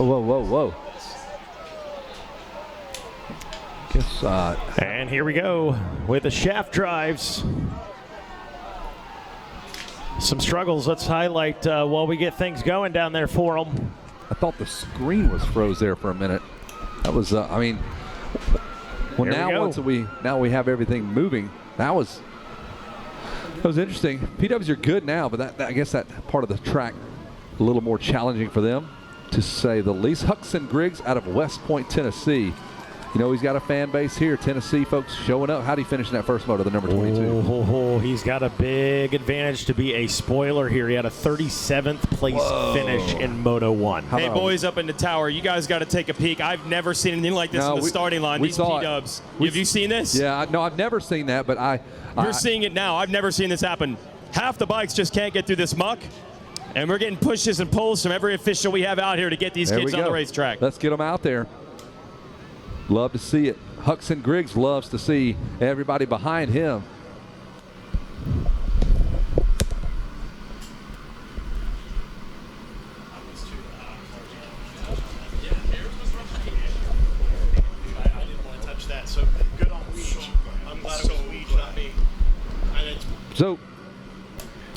Whoa, whoa, whoa. And here we go with the shaft drives. Some struggles. Let's highlight while we get things going down there for them. I thought the screen was froze there for a minute. That was, I mean, well, now we have everything moving. That was interesting. PWs are good now, but I guess that part of the track a little more challenging for them, to say the least. Huxon Griggs out of West Point, Tennessee. You know, he's got a fan base here. Tennessee folks showing up. How did he finish in that first moto, the number 22? He's got a big advantage to be a spoiler here. He had a 37th place finish in Moto 1. Hey, boys up in the tower, you guys got to take a peek. I've never seen anything like this in the starting line. These P-dubs. Have you seen this? Yeah, no, I've never seen that, but You're seeing it now. I've never seen this happen. Half the bikes just can't get through this muck, and we're getting pushes and pulls from every official we have out here to get these kids on the racetrack. Let's get them out there. Love to see it. Huxon Griggs loves to see everybody behind him. I didn't want to touch that, so good on Weege. I'm glad it was Weege, not me. So,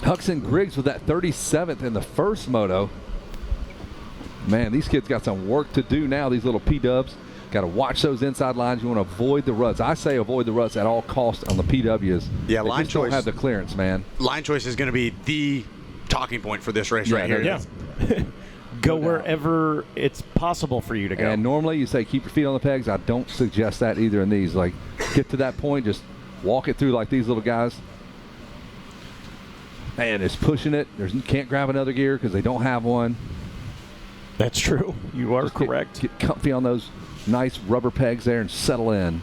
Huxon Griggs with that 37th in the first moto. Man, these kids got some work to do now, these little P-dubs. Got to watch those inside lines. You want to avoid the ruts. I say avoid the ruts at all costs on the PWs. Yeah, line choice. Don't have the clearance, man. Line choice is going to be the talking point for this race right here. Yeah. Go wherever it's possible for you to go. And normally you say keep your feet on the pegs. I don't suggest that either in these. Like, get to that point, just walk it through like these little guys. Man, it's pushing it. You can't grab another gear because they don't have one. That's true. You are correct. Get comfy on those nice rubber pegs there and settle in.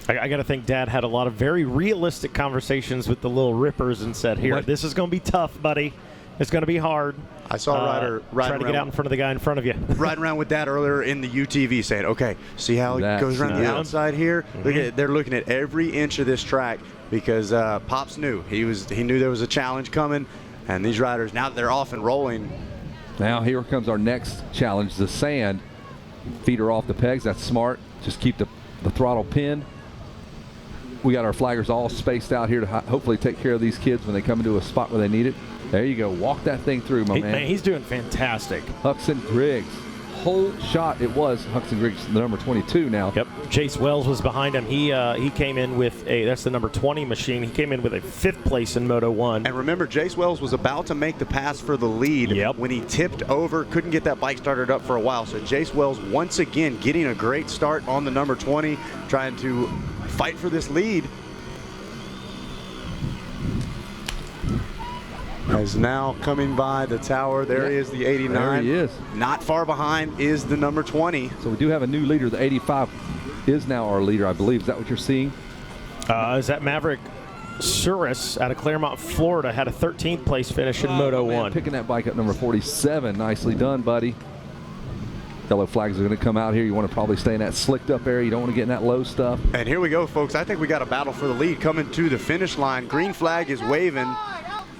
I got to think Dad had a lot of very realistic conversations with the little rippers and said, here, this is going to be tough, buddy. It's going to be hard. I saw a rider try to get out in front of the guy in front of you. Riding around with Dad earlier in the UTV saying, okay, see how it goes around the outside here? Mm-hmm. They're looking at every inch of this track because Pops knew. He knew there was a challenge coming, and these riders, now that they're off and rolling. Now here comes our next challenge, the sand. Feet are off the pegs. That's smart. Just keep the throttle pinned. We got our flaggers all spaced out here to hopefully take care of these kids when they come into a spot where they need it. There you go. Walk that thing through, my man. He's doing fantastic. Huxon Griggs. Whole shot. It was Huxon Griggs, the number 22 now. Yep. Chase Wells was behind him. He came in with that's the number 20 machine. He came in with a 5th place in Moto 1. And remember, Chase Wells was about to make the pass for the lead when he tipped over, couldn't get that bike started up for a while. So Chase Wells once again getting a great start on the number 20, trying to fight for this lead. As now coming by the tower, there is the 89. There he is. Not far behind is the number 20. So we do have a new leader. The 85 is now our leader, I believe. Is that what you're seeing? Is that Maverick Suris out of Claremont, Florida, had a 13th place finish in Moto 1. Picking that bike up, number 47. Nicely done, buddy. Yellow flags are going to come out here. You want to probably stay in that slicked up area. You don't want to get in that low stuff. And here we go, folks. I think we got a battle for the lead coming to the finish line. Green flag is waving.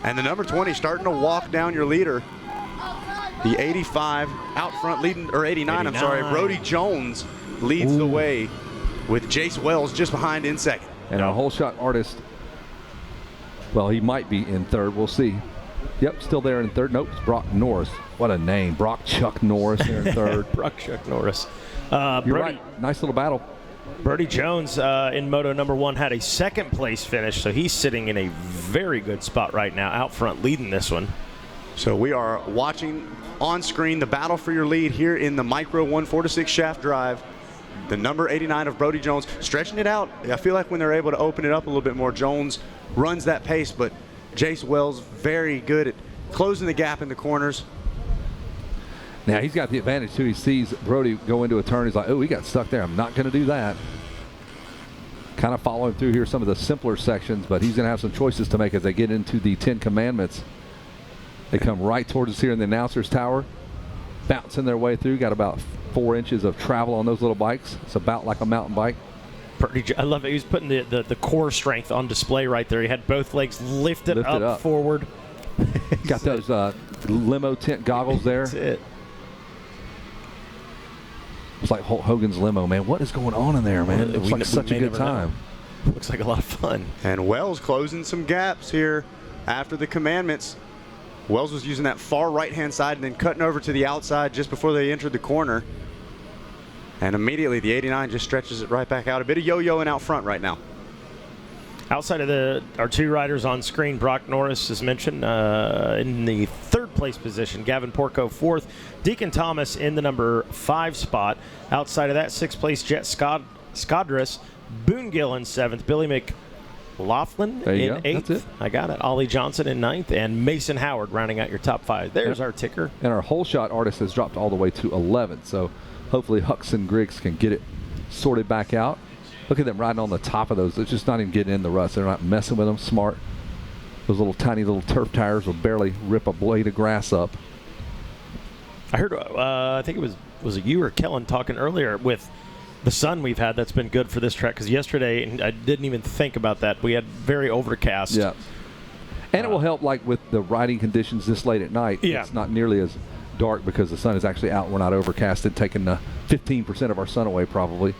And the number 20 starting to walk down your leader. The 85 out front leading, or 89, I'm sorry. Brody Jones leads the way with Jace Wells just behind in second. And our whole shot artist, well, he might be in third. We'll see. Yep, still there in third. Nope, it's Brock Norris. What a name. Brock Chuck Norris there in third. Brock Chuck Norris. You're right. Nice little battle. Brody Jones in Moto number 1 had a 2nd place finish, so he's sitting in a very good spot right now, out front leading this one. So we are watching on screen the battle for your lead here in the Micro 146 shaft drive. The number 89 of Brody Jones stretching it out. I feel like when they're able to open it up a little bit more, Jones runs that pace, but Jace Wells very good at closing the gap in the corners. Now, he's got the advantage, too. He sees Brody go into a turn. He's like, oh, he got stuck there. I'm not going to do that. Kind of following through here some of the simpler sections, but he's going to have some choices to make as they get into the 10 Commandments. They come right towards us here in the announcer's tower, bouncing their way through. Got about 4 inches of travel on those little bikes. It's about like a mountain bike. I love it. He was putting the core strength on display right there. He had both legs lifted up forward. Got those limo tent goggles there. That's it. It's like Hulk Hogan's limo, man. What is going on in there, man? It looks like such a good time. Looks like a lot of fun. And Wells closing some gaps here after the commandments. Wells was using that far right-hand side and then cutting over to the outside just before they entered the corner. And immediately the 89 just stretches it right back out. A bit of yo-yoing out front right now. Outside of our two riders on screen, Brock Norris is mentioned in the third place position. Gavin Porco fourth. Deacon Thomas in the number 5 spot. Outside of that, 6th place Jet Scodris. Boone Gill in 7th. Billy McLaughlin in 8th. That's it. I got it. Ollie Johnson in 9th. And Mason Howard rounding out your top 5. There's our ticker. And our whole shot artist has dropped all the way to 11th. So hopefully Hux and Griggs can get it sorted back out. Look at them riding on the top of those. They're just not even getting in the ruts. They're not messing with them. Smart. Those little tiny little turf tires will barely rip a blade of grass up. I heard, I think it was it you or Kellen talking earlier with the sun we've had. That's been good for this track because yesterday, and I didn't even think about that. We had very overcast. Yeah. And it will help like with the riding conditions this late at night. Yeah. It's not nearly as dark because the sun is actually out. We're not overcasted, taking 15% of our sun away probably.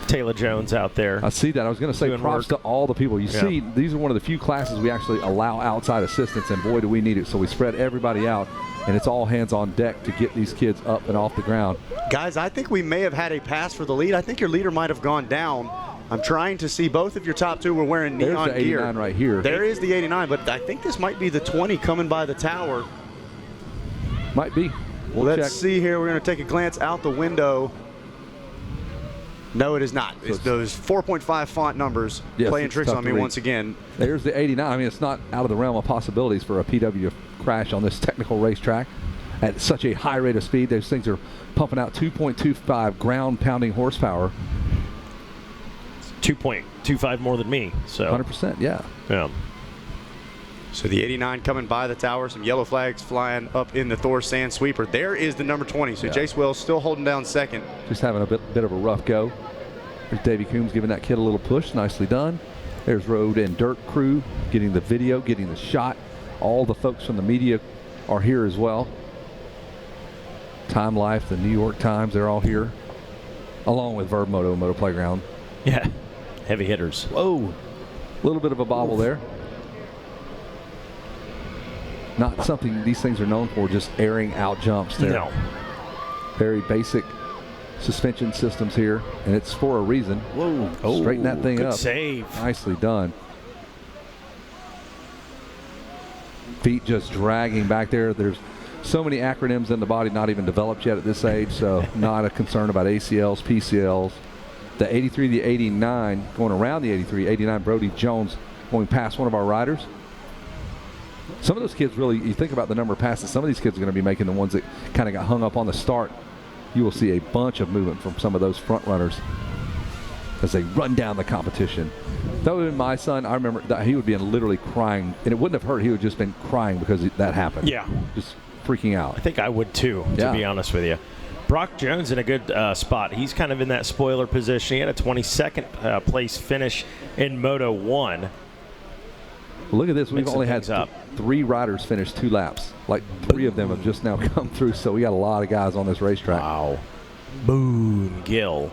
Taylor Jones out there. I see that. I was going to say props to all the people. You see, these are one of the few classes we actually allow outside assistance, and boy, do we need it. So we spread everybody out, and it's all hands on deck to get these kids up and off the ground. Guys, I think we may have had a pass for the lead. I think your leader might have gone down. I'm trying to see both of your top two were wearing neon There's the 89 gear. right here. There is the 89, but I think this might be the 20 coming by the tower. Might be. Let's see here. We're going to take a glance out the window. No, it is not. It's those 4.5 font numbers playing tricks on me once again. There's the 89. I mean, it's not out of the realm of possibilities for a PW to crash on this technical racetrack at such a high rate of speed. Those things are pumping out 2.25 ground-pounding horsepower. 2.25 more than me. So 100%, yeah. Yeah. So the 89 coming by the tower, some yellow flags flying up in the Thor Sand Sweeper. There is the number 20. So Jace Wells still holding down second. Just having a bit of a rough go. There's Davey Coombs giving that kid a little push. Nicely done. There's Road and Dirt crew getting the video, getting the shot. All the folks from the media are here as well. Time Life, the New York Times, they're all here. Along with Verb Moto, Moto Playground. Yeah. Heavy hitters. Whoa. A little bit of a bobble there. Not something these things are known for, just airing out jumps there. No. Very basic suspension systems here, and it's for a reason. Whoa. Straighten that thing good up. Save. Nicely done. Feet just dragging back there. There's so many acronyms in the body not even developed yet at this age, so not a concern about ACLs, PCLs. The 83, the 89, going around the 83, 89 Brody Jones going past one of our riders. Some of those kids really, you think about the number of passes, some of these kids are going to be making the ones that kind of got hung up on the start. You will see a bunch of movement from some of those front runners as they run down the competition. That would have been my son. I remember that he would be literally crying, and it wouldn't have hurt. He would have just been crying because that happened. Yeah. Just freaking out. I think I would too, to be honest with you. Brock Jones in a good spot. He's kind of in that spoiler position. He had a 22nd place finish in Moto 1. Look at this. We've only had 3 riders finish 2 laps. Like 3 of them have just now come through, so we got a lot of guys on this racetrack. Wow. Boone Gill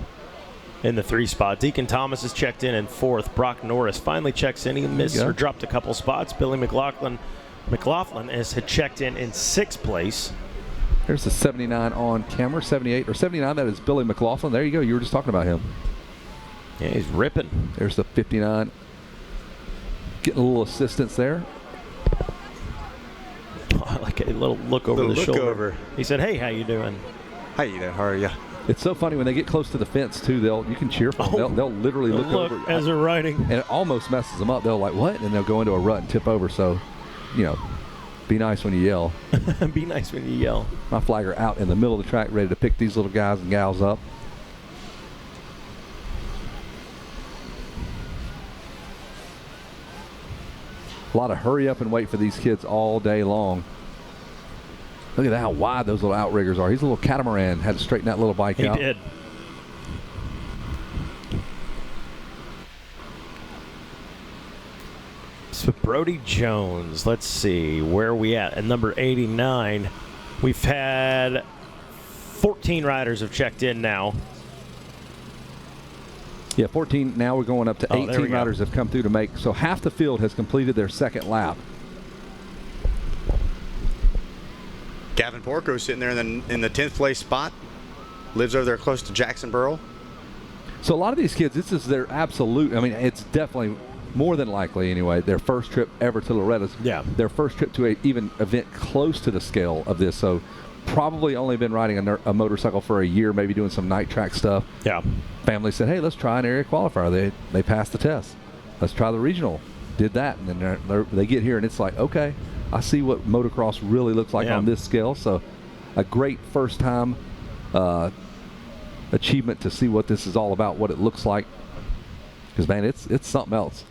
in the 3 spot. Deacon Thomas is checked in 4th. Brock Norris finally checks in. He missed or dropped a couple spots. Billy McLaughlin had checked in 6th place. There's the 79 on camera, 78 or 79. That is Billy McLaughlin. There you go. You were just talking about him. Yeah, he's ripping. There's the 59. Getting a little assistance there. Oh, I like a little look over the shoulder. Over. He said, "Hey, how you doing?" How you doing? How are you? It's so funny when they get close to the fence too. You can cheer for them. They'll literally look over as they're riding, and it almost messes them up. They'll like what, and they'll go into a rut and tip over. So, be nice when you yell. Be nice when you yell. My flagger out in the middle of the track, ready to pick these little guys and gals up. A lot of hurry up and wait for these kids all day long. Look at how wide those little outriggers are. He's a little catamaran. Had to straighten that little bike out. He did. So Brody Jones, let's see, where are we at? At number 89, we've had 14 riders have checked in now. Yeah, 14. Now we're going up to Oh, there 18 we go. riders have come through to make. So half the field has completed their second lap. Gavin Porco sitting there in the 10th place spot. Lives over there close to Jacksonboro. So a lot of these kids, this is their absolute, I mean, it's definitely more than likely anyway, their first trip ever to Loretta's. Yeah. Their first trip to a even event close to the scale of this. So probably only been riding a motorcycle for a year, maybe doing some night track stuff. Yeah. Family said, hey, let's try an area qualifier. They passed the test. Let's try the regional. Did that. And then they get here and it's like, okay, I see what motocross really looks like on this scale. So a great first time achievement to see what this is all about, what it looks like. Because, man, it's something else.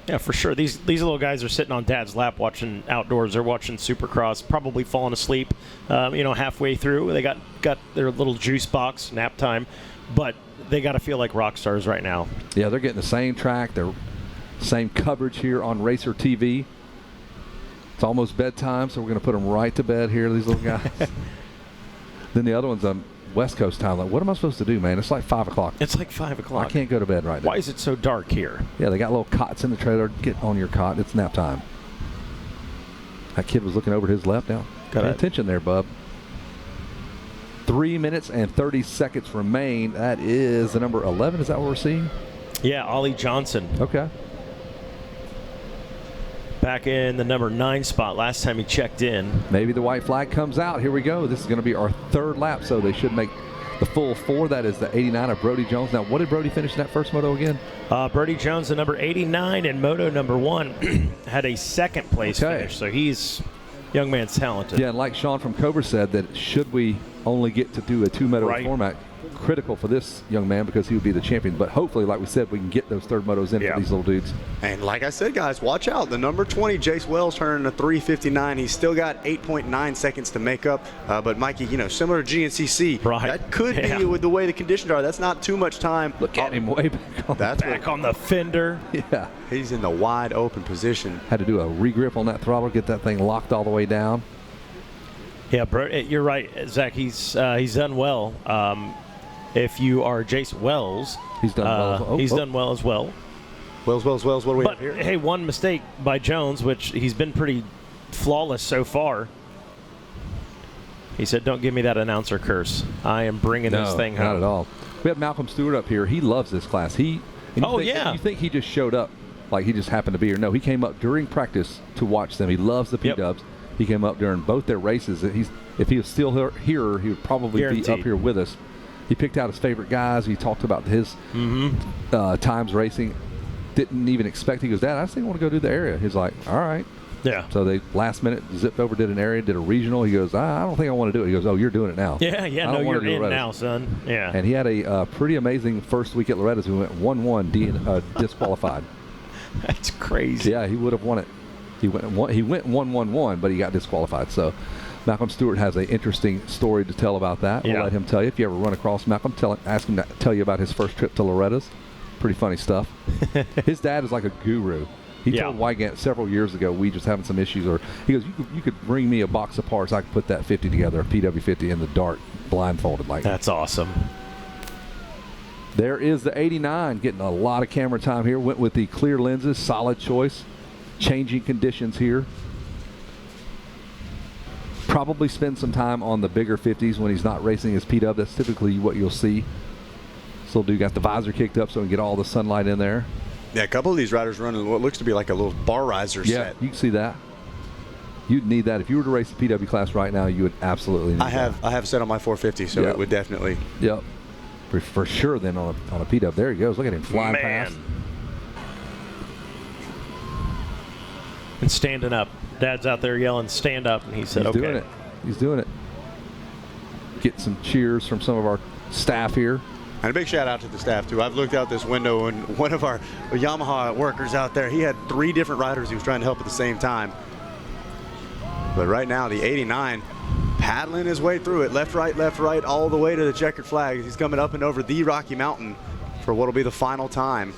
Yeah, for sure. These little guys are sitting on Dad's lap watching outdoors. They're watching Supercross, probably falling asleep. Halfway through, they got their little juice box nap time, but they got to feel like rock stars right now. Yeah, they're getting the same track, their same coverage here on Racer TV. It's almost bedtime, so we're going to put them right to bed here, these little guys. Then the other one's on West Coast time. Like, what am I supposed to do, man? It's like 5 o'clock. It's like 5 o'clock. I can't go to bed right now. Why is it so dark here? Yeah, they got little cots in the trailer. Get on your cot. It's nap time. That kid was looking over to his left now. Pay attention there, bub. 3 minutes and 30 seconds remain. That is the number 11. Is that what we're seeing? Yeah, Ollie Johnson. Okay. Back in the number 9 spot last time he checked in. Maybe the white flag comes out. Here we go. This is going to be our third lap, so they should make the full 4. That is the 89 of Brody Jones. Now, what did Brody finish in that first moto again? Brody Jones, the number 89, and Moto number 1, had a second place finish. So he's young man's talented. Yeah, and like Sean from Cobra said, that should we only get to do a 2-moto format, critical for this young man because he would be the champion. But hopefully, like we said, we can get those third motos in for these little dudes. And like I said, guys, watch out. The number 20, Jace Wells, turning a 3:59. He's still got 8.9 seconds to make up. But Mikey, similar to GNCC, that could be with the way the conditions are. That's not too much time. Look at him way back on, back on the fender. Yeah. He's in the wide open position. Had to do a regrip on that throttle, get that thing locked all the way down. Yeah, you're right, Zach. He's done well. If you are Jace Wells, he's done well. Done well as well. Wells. What do we have here? Hey, one mistake by Jones, which he's been pretty flawless so far. He said, "Don't give me that announcer curse. I am bringing this thing home." Not at all. We have Malcolm Stewart up here. He loves this class. You think he just showed up like he just happened to be here? No, he came up during practice to watch them. He loves the P-dubs. He came up during both their races. If he was still here, he would probably be up here with us. He picked out his favorite guys. He talked about his times racing. Didn't even expect. He goes, Dad, I just want to go do the area. He's like, all right. Yeah. So they last minute zipped over, did an area, did a regional. He goes, I don't think I want to do it. He goes, oh, you're doing it now. Yeah. No, you're in now, son. Yeah. And he had a pretty amazing first week at Loretta's. We went 1-1 disqualified. That's crazy. Yeah, he would have won it. He went 1-1-1, but he got disqualified. So Malcolm Stewart has an interesting story to tell about that. We'll let him tell you. If you ever run across Malcolm, ask him to tell you about his first trip to Loretta's. Pretty funny stuff. His dad is like a guru. He told Wygant several years ago, we just having some issues. Or he goes, you could bring me a box of parts. I could put that 50 together, a PW50 in the dark, blindfolded like that. That's awesome. There is the 89, getting a lot of camera time here. Went with the clear lenses, solid choice. Changing conditions here. Probably spend some time on the bigger 50s when he's not racing his P-Dub. That's typically what you'll see. This little dude got the visor kicked up so he can get all the sunlight in there. Yeah, a couple of these riders running what looks to be like a little bar riser set. Yeah, you can see that. You'd need that. If you were to race the PW class right now, you would absolutely need that. I have set on my 450, so it would definitely. Yep. For sure then on a P-Dub. There he goes. Look at him flying past. And standing up. Dad's out there yelling, stand up, and he said, He's doing it. He's doing it. Get some cheers from some of our staff here. And a big shout out to the staff, too. I've looked out this window, and one of our Yamaha workers out there, he had 3 different riders he was trying to help at the same time. But right now, the 89 paddling his way through it, left, right, all the way to the checkered flag. He's coming up and over the Rocky Mountain for what will be the final time.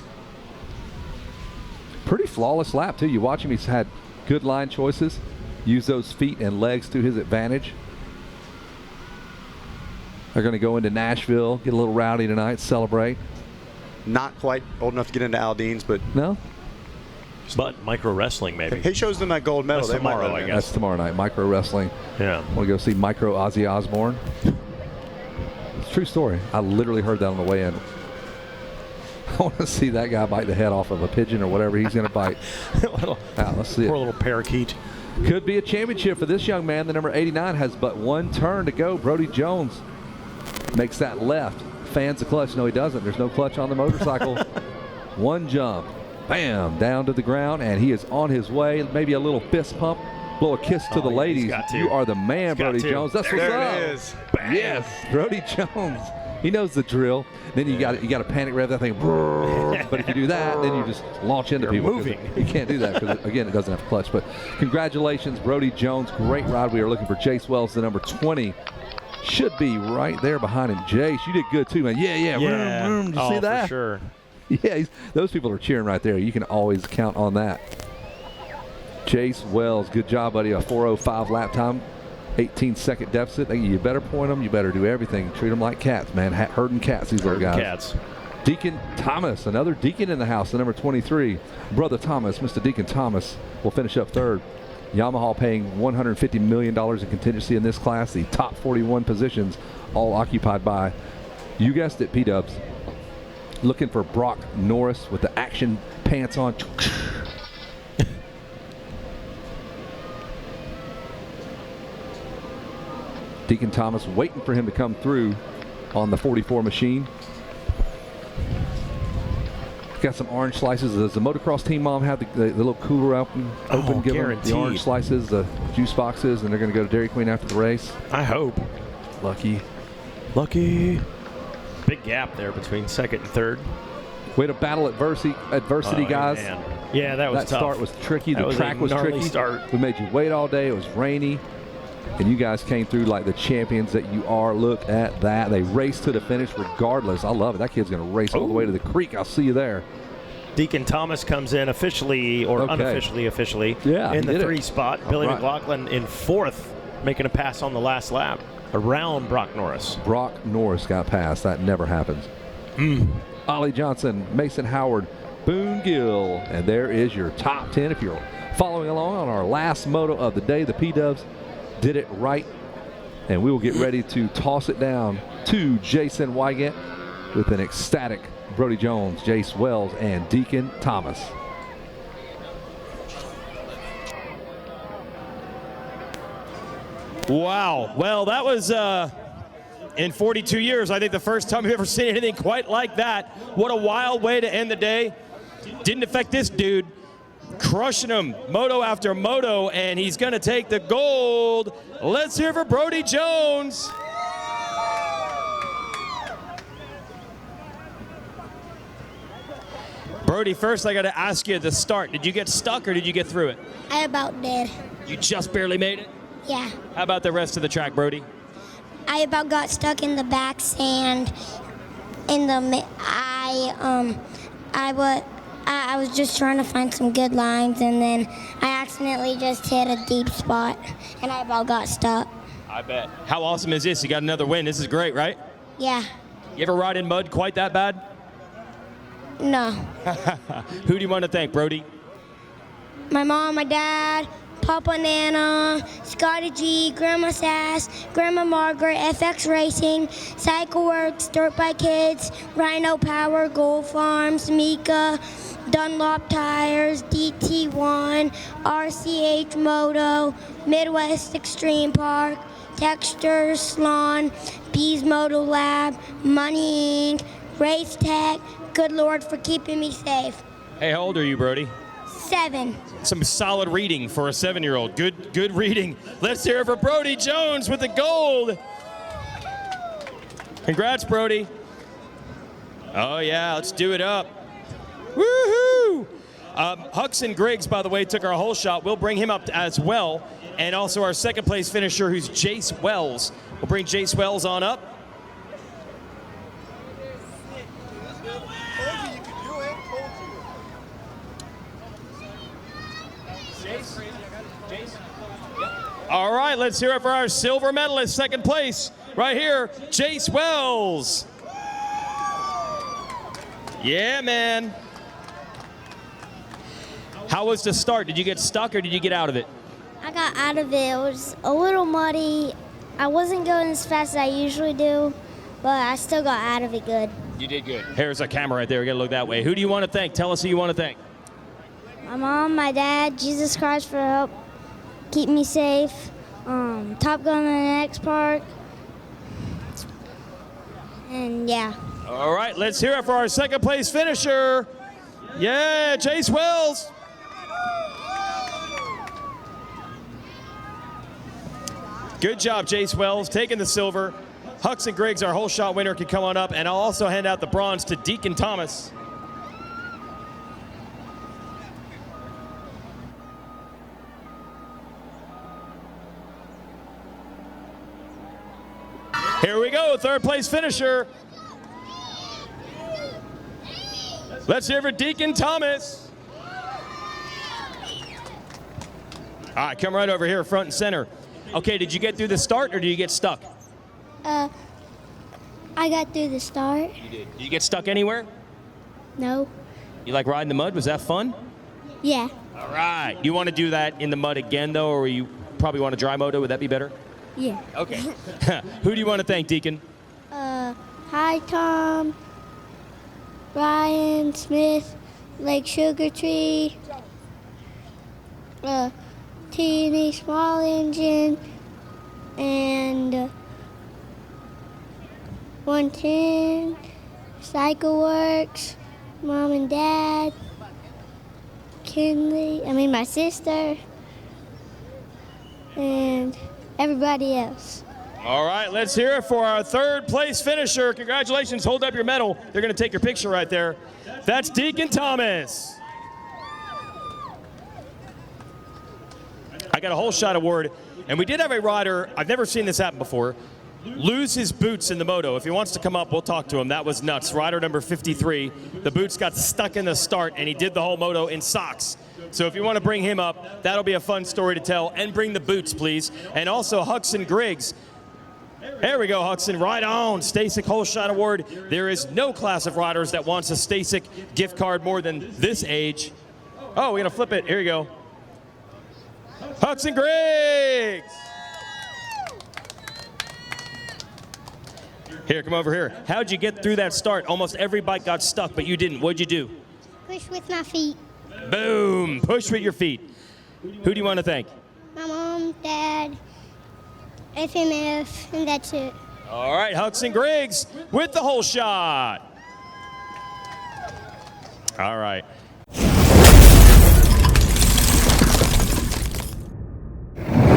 Pretty flawless lap, too. You watch him, he's had good line choices. Use those feet and legs to his advantage. They're going to go into Nashville, get a little rowdy tonight, celebrate. Not quite old enough to get into Aldean's, but No? But micro wrestling, maybe. he shows them that gold medal. That's They might tomorrow, let him I in. guess. That's tomorrow night. Micro wrestling. Yeah. Want to go see Micro Ozzy Osbourne? It's a true story. I literally heard that on the way in. I want to see that guy bite the head off of a pigeon or whatever he's going to bite. Let's see it. Poor little parakeet. Could be a championship for this young man. The number 89 has but one turn to go. Brody Jones makes that left. Fans the clutch. No, he doesn't. There's no clutch on the motorcycle. One jump. Bam. Down to the ground, and he is on his way. Maybe a little fist pump. Blow a kiss to the yeah, ladies. he's got to. You are the man, He's got Brody to. Jones. That's what's up. There it is. Yes, Brody Jones. He knows the drill. Then you got to panic rev that thing. But if you do that, then you just launch into people. moving. You can't do that because, again, it doesn't have clutch. But congratulations, Brody Jones. Great ride. We are looking for Jace Wells, the number 20. Should be right there behind him. Jace, you did good too, man. Yeah. Vroom. Did you see that? For sure. Yeah, those people are cheering right there. You can always count on that. Jace Wells, good job, buddy. A 4:05 lap time, 18-second deficit. You better point them. You better do everything. Treat them like cats, man. Herding cats, these little guys. Cats. Deacon Thomas, another Deacon in the house, the number 23. Brother Thomas, Mr. Deacon Thomas, will finish up third. Yamaha paying $150 million in contingency in this class. The top 41 positions all occupied by, you guessed it, P-Dubs. Looking for Brock Norris with the action pants on. Deacon Thomas waiting for him to come through on the 44 machine. Got some orange slices. Does the motocross team mom have the little cooler open? Give them the orange slices, the juice boxes, and they're going to go to Dairy Queen after the race. I hope. Lucky. Big gap there between second and third. Way to battle adversity, guys. Man. Yeah, that was that tough. start was tricky. That The track a was gnarly tricky. Start. We made you wait all day. It was rainy. And you guys came through like the champions that you are. Look at that. They raced to the finish regardless. I love it. That kid's going to race all the way to the creek. I'll see you there. Deacon Thomas comes in officially or unofficially in the 3 spot. Billy McLaughlin in 4th, making a pass on the last lap around Brock Norris. Brock Norris got past. That never happens. Ollie Johnson, Mason Howard, Boone Gill. And there is your top 10. If you're following along on our last moto of the day, the P-Dubs did it right. And we will get ready to toss it down to Jason Wygant with an ecstatic Brody Jones, Jace Wells, and Deacon Thomas. Wow. Well, that was in 42 years, I think the first time we've ever seen anything quite like that. What a wild way to end the day. Didn't affect this dude. Crushing him, moto after moto, and he's going to take the gold. Let's hear for Brody Jones. Brody, first I got to ask you at the start, did you get stuck or did you get through it? I about did. You just barely made it? Yeah. How about the rest of the track, Brody? I about got stuck in the back sand. I was just trying to find some good lines, and then I accidentally just hit a deep spot, and I about got stuck. I bet. How awesome is this? You got another win. This is great, right? Yeah. You ever ride in mud quite that bad? No. Who do you want to thank, Brody? My mom, my dad, Papa Nana, Scotty G, Grandma Sass, Grandma Margaret, FX Racing, Cycle Works, Dirt Bike Kids, Rhino Power, Gold Farms, Mika, Dunlop Tires, DT1, RCH Moto, Midwest Extreme Park, Textures, Salon, Bees Moto Lab, Money Inc., Race Tech. Good Lord for keeping me safe. Hey, how old are you, Brody? 7. Some solid reading for a 7-year-old. Good reading. Let's hear it for Brody Jones with the gold. Congrats, Brody. Oh, yeah, let's do it up. Woohoo! Huxon Griggs, by the way, took our whole shot. We'll bring him up as well. And also our second place finisher, who's Jace Wells. We'll bring Jace Wells on up. All right, let's hear it for our silver medalist, second place, right here, Jace Wells. Yeah, man. How was the start? Did you get stuck or did you get out of it? I got out of it. It was a little muddy. I wasn't going as fast as I usually do, but I still got out of it good. You did good. Here's a camera right there. We got to look that way. Who do you want to thank? Tell us who you want to thank. My mom, my dad, Jesus Christ for help keep me safe, Top Gun in the X Park, and yeah. All right, let's hear it for our second place finisher. Yeah, Jace Wells. Good job, Jace Wells, taking the silver. Hux and Griggs, our whole shot winner, can come on up, and I'll also hand out the bronze to Deacon Thomas. Here we go, third place finisher. Let's hear for Deacon Thomas. All right, come right over here, front and center. Okay, did you get through the start or did you get stuck? I got through the start. You did. Did you get stuck anywhere? No. You like riding the mud? Was that fun? Yeah. All right. You want to do that in the mud again, though, or you probably want to dry moto? Would that be better? Yeah. Okay. Who do you want to thank, Deacon? Hi, Tom, Brian, Smith, Lake Sugar Tree, T&E Small Engine, and 110, Cycle Works, Mom and Dad, my sister, and everybody else. All right, let's hear it for our third place finisher. Congratulations, hold up your medal. They're going to take your picture right there. That's Deacon Thomas. I got a whole shot award, and we did have a rider, I've never seen this happen before, lose his boots in the moto. If he wants to come up, we'll talk to him. That was nuts. Rider number 53, the boots got stuck in the start, and he did the whole moto in socks. So if you want to bring him up, that'll be a fun story to tell. And bring the boots, please. And also Huxon Griggs. There we go, Huxon. Right on. Stasic Whole Shot Award. There is no class of riders that wants a Stasic gift card more than this age. Oh, we're going to flip it. Here you go. Huxon Griggs. Here, come over here. How'd you get through that start? Almost every bike got stuck, but you didn't. What'd you do? Push with my feet. Boom. Push with your feet. Who do you want to thank? My mom, dad, FMF, and that's it. All right, Huxon Griggs with the whole shot. All right.